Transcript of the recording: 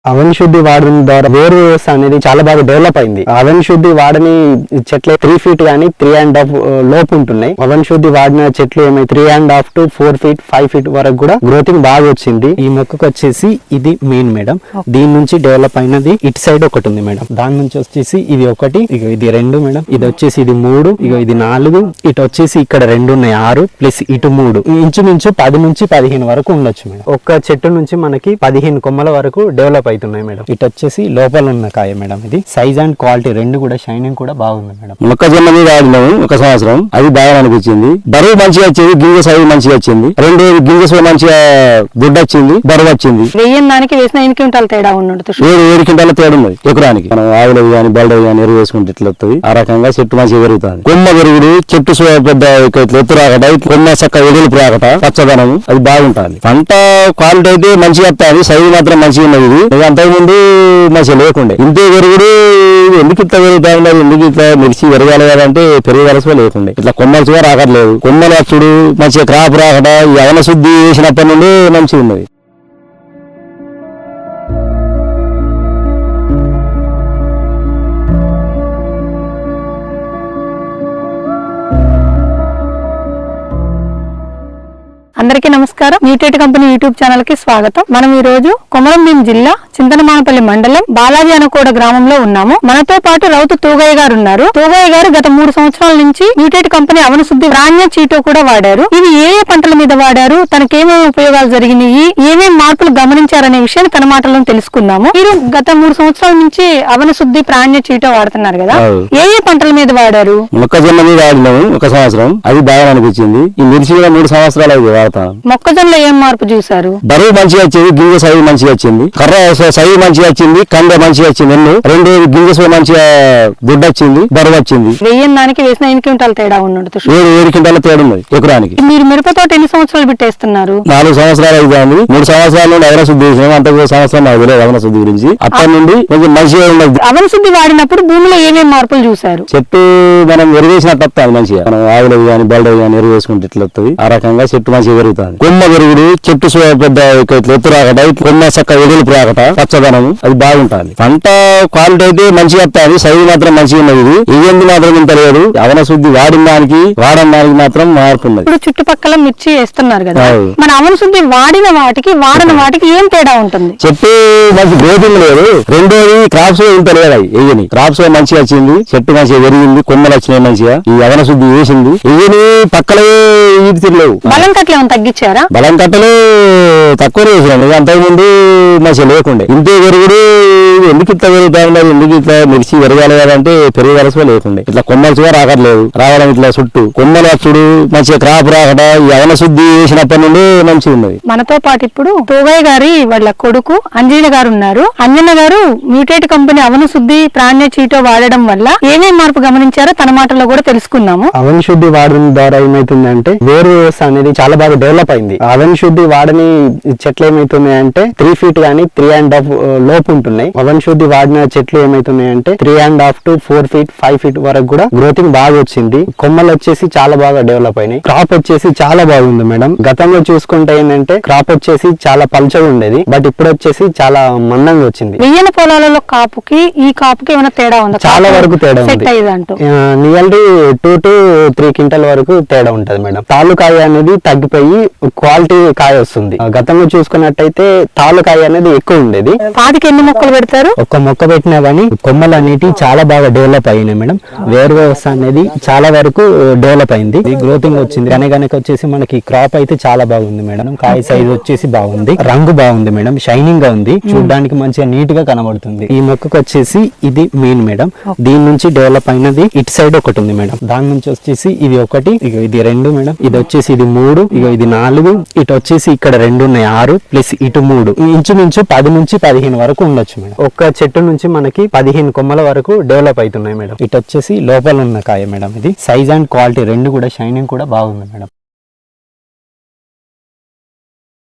అవని శుద్ధి వాడడం ద్వారా వేరు వ్యవస్థ అనేది చాలా బాగా డెవలప్ అయింది. అవని శుద్ధి వాడని చెట్లు 3 feet గానీ 3.5 లోపు ఉంటున్నాయి. అవని శుద్ధి వాడిన చెట్లు ఏమైతే 3.5 to 4 feet 5 feet వరకు కూడా గ్రోతింగ్ బాగా వచ్చింది. ఈ మొక్కకు వచ్చేసి ఇది మెయిన్ మేడం. దీని నుంచి డెవలప్ అయినది ఇటు సైడ్ ఒకటి ఉంది మేడం. దాని నుంచి వచ్చేసి ఇది ఒకటి, ఇక ఇది 2 మేడం. ఇది వచ్చేసి ఇది 3, ఇక ఇది 4, ఇటు వచ్చేసి ఇక్కడ 2 ఉన్నాయి 6 ప్లస్ ఇటు 3, ఇంచుమించు 10 నుంచి 15 వరకు ఉండొచ్చు మేడం. ఒక్క చెట్టు నుంచి మనకి 15 కొమ్మల వరకు డెవలప్ అవుతున్నాయి మేడం. ఇటు వచ్చేసి లోపల ఉన్న కాయ మేడం. ఇది సైజ్ అండ్ క్వాలిటీ రెండు కూడా షైనింగ్ కూడా బాగుంది మేడం. మొక్కజొన్న మీద వాడినాము ఒక సంవత్సరం, అది బాగా అనిపించింది. బరువు మంచిగా వచ్చింది, గింజ సైజు మంచిగా వచ్చింది. 2 గింజ మంచిగా గుడ్డ వచ్చింది, బరువు వచ్చింది. వెయ్యని దానికి వేసిన 8 క్వింటాల తేడా ఉన్నట్టు 7 క్వింటాల తేడా ఉన్నది ఎకరానికి. మనం ఆవులవి కానీ బళ్ళవి కానీ ఎరువు వేసుకుంటే ఇట్లా వస్తుంది. ఆ రకంగా చెట్టు మంచిగా పెరుగుతుంది. కొమ్మ పెరుగుడు, చెట్టు పెద్ద ఎత్తు రాకట, కొమ్మ చక్క ఎదులుపు రాకట, పచ్చదనం అది బాగుంటుంది. పంట క్వాలిటీ అయితే మంచిగా వస్తుంది, సైజు మాత్రం మంచిగా ఉన్నది. ఇది అంతకుముందు మంచిగా లేకుండే. ఇంతే పెరుగుడు ఎందుకు ఇట్లా పెరుగుతా ఉన్నది, ఎందుకు ఇట్లా మిర్చి పెరగాలి కదంటే పెరగవలసిన లేకుండే. ఇట్లా కొమ్మలుగా రాకట్లేదు. కొమ్మలు వచ్చుడు మంచిగా క్రాప్ రాకట, ఈ అవన శుద్ధి చేసినప్పటి నుండి మంచిగా ఉన్నది. అందరికీ నమస్కారం. మ్యూటేట్ కంపెనీ యూట్యూబ్ ఛానల్ కి స్వాగతం. మనం ఈ రోజు కొమరంభీం జిల్లా చింతనమానపల్లి మండలం బాలాజీ అనకోడ గ్రామంలో ఉన్నాము. మనతో పాటు రౌతు తూగయ్య గారు ఉన్నారు. తూగయ్య గారు గత 3 సంవత్సరాల నుంచి మ్యూటేట్ కంపెనీ అవన శుద్ధి ప్రాణ్య చీటో కూడా వాడారు. ఇవి ఏ పంటల మీద వాడారు, తనకేమేమి ఉపయోగాలు జరిగినాయి, ఏమేమి మార్పులు గమనించారనే విషయాన్ని తన మాటల్లో తెలుసుకుందాము. మీరు గత 3 సంవత్సరాల నుంచి అవన శుద్ధి ప్రాణ్య చీటో వాడుతున్నారు కదా, ఏ పంటల మీద వాడారు? మొక్కజొన్న మీద వాడినాము ఒక సంవత్సరం, అది బాగా అనిపించింది. ఈ మిర్చి కూడా 3 సంవత్సరాలు అయింది వాడతాను. మొక్కజొన్నలో ఏం మార్పు చూసారు? బరువు మంచిగా వచ్చింది, గింజ సైజు మంచిగా వచ్చింది, కర్ర సైజు మంచిగా వచ్చింది, కండ మంచిగా వచ్చింది. 2 గింజ మంచిగా గుడ్డ వచ్చింది, బరువు వచ్చింది. వెయ్యని దానికి వేసిన 8 క్వింటాల తేడా ఉన్నట్టు 7 క్వింటాల తేడా ఉన్నది ఎకరానికి. మీరు మిరప తోట ఎన్ని సంవత్సరాలు పెట్టేస్తున్నారు? 4 సంవత్సరాలు అవుతుంది. 3 సంవత్సరాల నుండి అవన శుద్ధి చేసినాం. అంత సంవత్సరం నాకు తెలియదు అవన శుద్ధి గురించి. అప్పటి నుండి కొంచెం మంచిగా ఉన్నది. అవన శుద్ధి వాడినప్పుడు భూమిలో ఏమేమి మార్పులు చూసారు? చెట్టు మనం ఎరువు వేసినట్టు వస్తుంది మంచిగా. మనం ఆవులవి కానీ బళ్ళవి కానీ ఎరువు వేసుకుంటే ఇట్లా వస్తుంది. ఆ రకంగా చెట్టు మంచిగా పెరుగుతుంది. కొమ్మ పెరుగుడు, చెట్టు పెద్ద ఎత్తు రాకట, కొమ్మ చక్క ఎదులుపు రాకట, పచ్చదనం అది బాగుంటుంది. పంట క్వాలిటీ అయితే మంచిగా వస్తుంది, సైజు మాత్రం మంచిగా ఉన్నది. ఇవేంది మాత్రం ఇంత లేదు. అవన శుద్ధి వాడిన దానికి మాత్రం మార్పు ఉన్నది. ఇప్పుడు చుట్టుపక్కల మిర్చి వేస్తున్నారు కదా, మన అవన శుద్ధి వాడిన వాటికి వాడిన వాటికి ఏం తేడా ఉంటుంది? చెట్టు మంచి గ్రోతింగ్ లేదు. రెండోది క్రాప్స్ ఇంత లేదు. ఎయ్యని క్రాప్స్ మంచిగా వచ్చింది, చెట్టు మంచిగా పెరిగింది, కొమ్మలు వచ్చినాయి మంచిగా. ఈ అవన శుద్ధి వేసింది. ఎయ్యని పక్కలే ఈది తిరలేవు. బలం కట్టలు ఏమైనా తగ్గించారా? బలం కట్టలు తక్కువ వేసినాం. అంతకుముందు మంచిగా లేకుండే. ఇంతే పెరుగుడు ఎందుకు ఇట్లా పెరుగుతా ఉన్నది, ఎందుకు ఇట్లా మిర్చి పెరగాలి కదంటే పెరగవలసిన లేకుండే. ఇట్లా కొమ్మలుగా రాకట్లేదు. రావడం ఇట్లా చుట్టూ కొమ్మలు వచ్చుడు మంచిగా క్రాప్ రాకట, ఈ అవన శుద్ధి చేసినప్పటి నుండి మంచిగా ఉన్నది. మనతో పాటు ఇప్పుడు తూగయ్య గారి వాళ్ళ కొడుకు అంజయ్య గారు ఉన్నారు. అంజన్న గారు మ్యూటేట్ కంపెనీ అవన శుద్ధి ప్రాణ్య చీటో వాడడం వల్ల ఏమేమి మార్పు గమనించారో తన మాటల్లో కూడా తెలుసుకుందాము. అవన శుద్ధి వాడడం ద్వారా ఏమైతుందంటే వేరు వ్యవస్థ అనేది చాలా బాగా డెవలప్ అయింది. అవన శుద్ధి వాడని చెట్లు ఏమైతున్నాయంటే 3 feet గానీ 3.5 లోపు ఉంటున్నాయి. అవన శుద్ధి వాడిన చెట్లు ఏమైతున్నాయంటే 3.5 to 4 feet 5 feet వరకు కూడా గ్రోతింగ్ బాగా వచ్చింది. కొమ్మలు వచ్చేసి చాలా బాగా డెవలప్ అయినాయి. క్రాప్ వచ్చేసి చాలా బాగుంది మేడం. గతంలో చూసుకుంటే ఏంటంటే క్రాప్ వచ్చేసి చాలా పల్చగా ఉండేది, బట్ ఇప్పుడు వచ్చేసి చాలా మందంగా వచ్చింది. వెయ్యన పొలాలలో కాపుకి ఈ కాపుకి ఏమైనా తేడా ఉందా? చాలా వరకు తేడా ఉంది. నియర్లీ 2 to 3 క్వింటల్ వరకు తేడా ఉంటది మేడం. తాలుకాయ అనేది తగ్గిపోయి క్వాలిటీ కాయ వస్తుంది. గతంలో చూసుకున్నట్టయితే తాలుకాయ అనేది ఎక్కువ ఉండేది. పాతికి ఎన్ని మొక్కలు పెడతారు? ఒక్క మొక్క పెట్టినా గానీ కొమ్మలు అనేవి చాలా బాగా డెవలప్ అయినాయి మేడం. వేరు వ్యవస్థ అనేది చాలా వరకు డెవలప్ అయింది, గ్రోతింగ్ వచ్చింది. కనుక వచ్చేసి మనకి క్రాప్ అయితే చాలా బాగుంది మేడం. కాయ సైజ్ వచ్చేసి బాగుంది, రంగు బాగుంది మేడం, షైనింగ్ గా ఉంది, చూడడానికి మంచిగా నీట్ గా కనబడుతుంది. ఈ మొక్కకు వచ్చేసి ఇది మెయిన్ మేడం. దీని నుంచి డెవలప్ అయినది ఇటు సైడ్ ఒకటి ఉంది మేడం. దాని నుంచి వచ్చేసి ఇది ఒకటి, ఇక ఇది 2 మేడం. ఇది వచ్చేసి ఇది 3, ఇక ఇది 4, ఇటు వచ్చేసి ఇక్కడ 2 ఉన్నాయి 6 ప్లస్ ఇటు 3, ఇంచుమించు 10 నుంచి 15 వరకు ఉండొచ్చు మేడం. ఒక్క చెట్టు నుంచి మనకి 15 కొమ్మల వరకు డెవలప్ అవుతున్నాయి మేడం. ఇటు వచ్చేసి లోపల ఉన్న కాయ మేడం. ఇది సైజ్ అండ్ క్వాలిటీ రెండు కూడా షైనింగ్ కూడా బాగుంది మేడం.